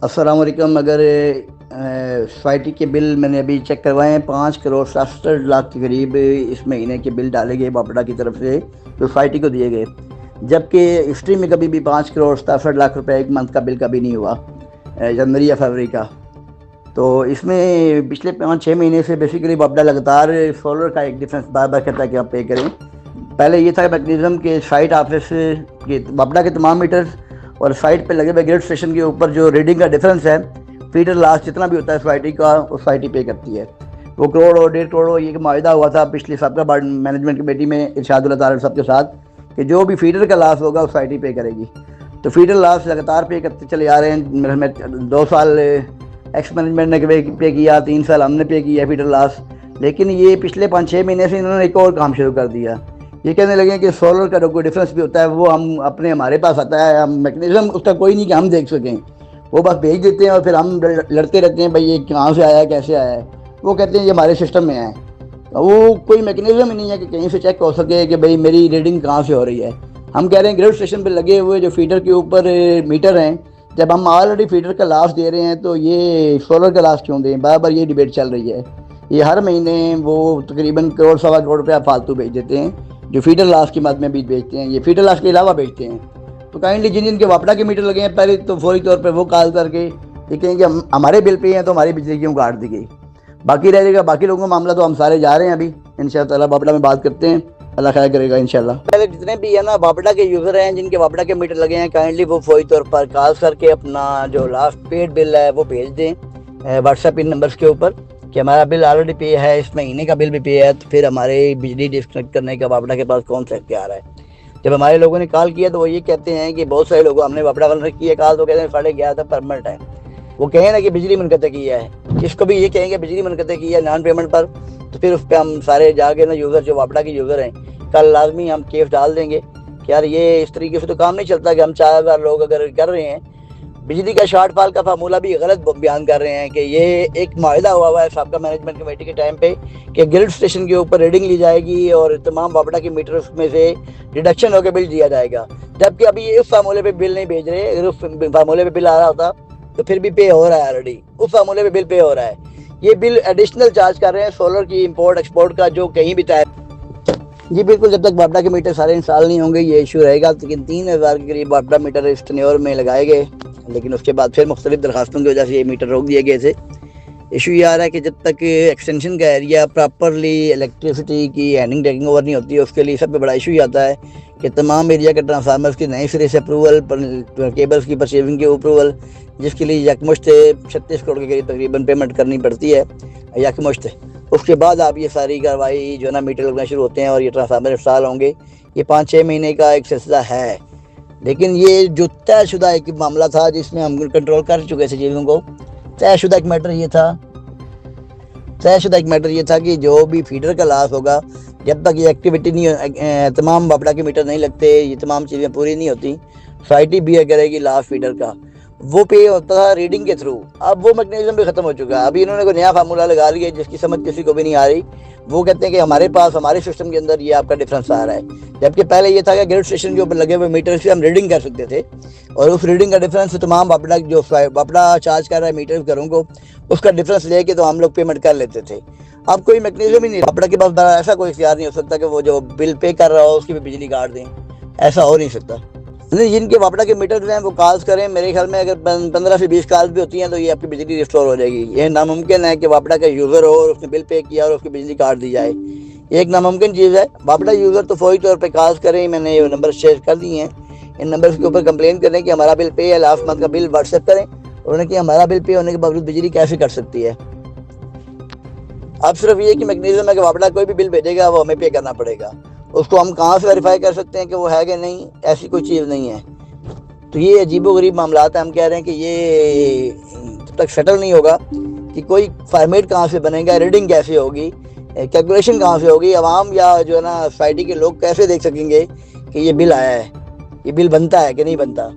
अस्सलाम वालेकुम। अगर सोसाइटी के बिल मैंने अभी चेक करवाए हैं, 5 करोड़ 67 लाख के करीब इस महीने के बिल डाले गए बापड़ा की तरफ से सोसाइटी को दिए गए। जबकि हिस्ट्री में कभी भी 5 करोड़ 67 लाख रुपए एक मंथ का बिल कभी नहीं हुआ, जनवरी या फरवरी का। तो इसमें पिछले 5-6 महीने से बेसिकली बापड़ा लगातार सोलर का एक डिफरेंस बार बार कहता है कि आप पे करें। पहले ये था मैकेनिज्म के साइट ऑफिस के बापड़ा के तमाम मीटर्स और साइट पे लगे हुए ग्रिड स्टेशन के ऊपर जो रीडिंग का डिफरेंस है, फीडर लॉस जितना भी होता है सोसाइटी का, वो सोसाइटी पे करती है। वो करोड़ और 1.5 करोड़ ये माहिदा हुआ था पिछली सबका मैनेजमेंट कमेटी में इरशादुल्लाह तारड़ साहब के साथ कि जो भी फीडर का लॉस होगा सोसाइटी पे करेगी। तो फीडर लॉस लगातार पे करते चले आ रहे हैं। मेरे में 2 साल एक्स मैनेजमेंट ने पे किया, 3 साल हमने पे किया फीडर लॉस। लेकिन ये पिछले 5-6 महीने से इन्होंने एक और काम शुरू कर दिया। ये कहने लगे कि सोलर का जो कोई डिफरेंस भी होता है वो हम अपने हमारे पास आता है, हम मैकेनिज्म उसका कोई नहीं कि हम देख सकें, वो बस भेज देते हैं और फिर हम लड़ते रहते हैं भाई ये कहाँ से आया है, कैसे आया है। वो कहते हैं ये हमारे सिस्टम में है। वो कोई मैकेनिज्म ही नहीं है कि कहीं से चेक हो सके कि भाई मेरी रीडिंग कहाँ से हो रही है। हम कह रहे हैं ग्रिड स्टेशन पर लगे हुए जो फीडर के ऊपर मीटर हैं, जब हम ऑलरेडी फीडर का लाश दे रहे हैं तो ये सोलर का लाश क्यों दें। बार बार ये डिबेट चल रही है। ये हर महीने वो तकरीबन करोड़ सवा करोड़ रुपया फालतू भेज देते हैं जो फीडर लाश की मद में भी बेचते हैं। ये फीडर लाश के अलावा बेचते हैं। तो काइंडली जिन जिनके वापड़ा के मीटर लगे हैं पहले तो फौरी तौर पर वो कॉल करके ये कहेंगे हम हमारे बिल पे हैं तो हमारी बिजली क्यों काट दी गई। बाकी रह जाएगा बाकी लोगों का मामला, तो हम सारे जा रहे हैं अभी इंशाअल्लाह बापड़ा में बात करते हैं, अल्लाह खैर करेगा इंशाअल्लाह। पहले जितने भी है ना बापड़ा के यूज़र हैं जिनके बापड़ा के मीटर लगे हैं, काइंडली वो फौरी तौर पर कॉल करके अपना जो लास्ट पेड बिल है वो भेज दें व्हाट्सएप इन नंबर्स के ऊपर कि हमारा बिल ऑलरेडी पे है, इस महीने का बिल भी पे है। तो फिर हमारे बिजली डिस्कनेक्ट करने का बापड़ा के पास कौन सा इख्तियार है। जब हमारे लोगों ने कॉल किया तो वो ये कहते हैं कि बहुत सारे लोगों हमने बापड़ा वाले किया कॉल तो कहते हैं 11:30 था परमानेंट है। वो कहें ना कि बिजली मुनक़ते किया है, किसको भी ये कहेंगे बिजली मुनक़ते किया है नॉन पेमेंट पर, तो फिर उस पर हम सारे जाके ना यूज़र जो बापड़ा के यूज़र हैं कल लाजमी हम केस डाल देंगे कि यार ये इस तरीके से तो काम नहीं चलता कि हम 4000 लोग अगर कर रहे हैं। बिजली का शॉर्टफॉल का फार्मूला भी गलत बयान कर रहे हैं कि ये एक माहिदा हुआ है सबका मैनेजमेंट कमेटी के टाइम पे कि ग्रिड स्टेशन के ऊपर रीडिंग ली जाएगी और तमाम बापड़ा के मीटर में से डिडक्शन होकर बिल दिया जाएगा। जबकि अभी ये उस फार्मूले पे बिल नहीं भेज रहे। अगर उस फार्मूले पे बिल आ रहा होता तो फिर भी पे हो रहा है, ऑलरेडी उस फार्मूले पे बिल पे हो रहा है। ये बिल एडिशनल चार्ज कर रहे हैं सोलर की इम्पोर्ट एक्सपोर्ट का जो कहीं भी तय। जी बिल्कुल, जब तक बापड़ा के मीटर सारे इंस्टॉल नहीं होंगे ये इशू रहेगा। लेकिन 3000 के करीब बापड़ा मीटर इस टेन्योर में लगाए गए, लेकिन उसके बाद फिर मुख्तलिफ दरखास्तों की वजह से ये मीटर रोक दिए गए थे। इशू ये आ रहा है कि जब तक एक्सटेंशन का एरिया प्रॉपरली इलेक्ट्रिसिटी की हैंडिंग टेकिंग ओवर नहीं होती है, उसके लिए सबसे बड़ा इशू ये आता है कि तमाम एरिया के ट्रांसफार्मर्स की नए सिरे से अप्रूवल, केबल्स की परचेजिंग की अप्रूवल, जिसके लिए यकमुश्त 36 करोड़ के करीब तकरीबन पेमेंट करनी पड़ती है यकमुश्त। उसके बाद आप ये सारी कार्रवाई जो ना मीटर लगना शुरू होते हैं और ये ट्रांसफार्मर इंस्टॉल होंगे। ये 5-6 महीने का एक सिलसिला है। लेकिन ये जो तयशुदा एक मामला था जिसमें हम कंट्रोल कर चुके थे चीज़ों को। तयशुदा एक मैटर ये था कि जो भी फीडर का लॉस होगा, जब तक ये एक्टिविटी नहीं, तमाम बापड़ा के मीटर नहीं लगते, ये तमाम चीज़ें पूरी नहीं होती, सोसाइटी बियर करेगी लॉस फीडर का। वो पे होता था रीडिंग के थ्रू। अब वो मैकेनिज्म भी खत्म हो चुका है। अभी इन्होंने कोई नया फार्मूला लगा लिया जिसकी समझ किसी को भी नहीं आ रही। वो कहते हैं कि हमारे पास हमारे सिस्टम के अंदर ये आपका डिफरेंस आ रहा है, जबकि पहले ये था कि ग्रिड स्टेशन के ऊपर लगे हुए मीटर से हम रीडिंग कर सकते थे और उस रीडिंग का डिफरेंस तमाम बापड़ा जो बापड़ा चार्ज कर रहा है मीटर घरों को, उसका डिफरेंस लेके तो हम लोग पेमेंट कर लेते थे। अब कोई मैकेनिज्म ही नहीं, बापड़ा के पास ऐसा कोई इख्तियार नहीं हो सकता कि वो जो बिल पे कर रहा हो उसकी भी बिजली काट दें। ऐसा हो नहीं सकता। नहीं, जिनके बापड़ा के मीटर जो हैं वो कॉल्स करें। मेरे ख्याल में अगर 15 से 20 कॉल्स भी होती हैं तो ये आपकी बिजली रिस्टोर हो जाएगी। ये नामुमकिन है कि बापड़ा का यूज़र हो और उसने बिल पे किया और उसकी बिजली काट दी जाए। ये एक नामुमकिन चीज़ है। बापड़ा यूज़र तो फौरी तौर पे कॉल्स करें, मैंने ये नंबर शेयर कर दिए हैं। इन नंबर्स के ऊपर कंप्लेन करें कि हमारा बिल पे है, लास्ट मंथ का बिल व्हाट्सएप करें और उन्हें कि हमारा बिल पे होने के बावजूद बिजली कैसे कट सकती है। अब सिर्फ ये कि मैकेनिज्म है कि बापड़ा कोई भी बिल भेजेगा वो हमें पे करना पड़ेगा। उसको हम कहाँ से वेरीफाई कर सकते हैं कि वो है कि नहीं, ऐसी कोई चीज़ नहीं है। तो ये अजीबोगरीब मामला है। हम कह रहे हैं कि ये जब तक सेटल नहीं होगा कि कोई फॉर्मेट कहाँ से बनेगा, रीडिंग कैसे होगी, कैलकुलेशन कहाँ से होगी, आवाम या जो है ना सोसाइटी के लोग कैसे देख सकेंगे कि ये बिल आया है, ये बिल बनता है कि नहीं बनता।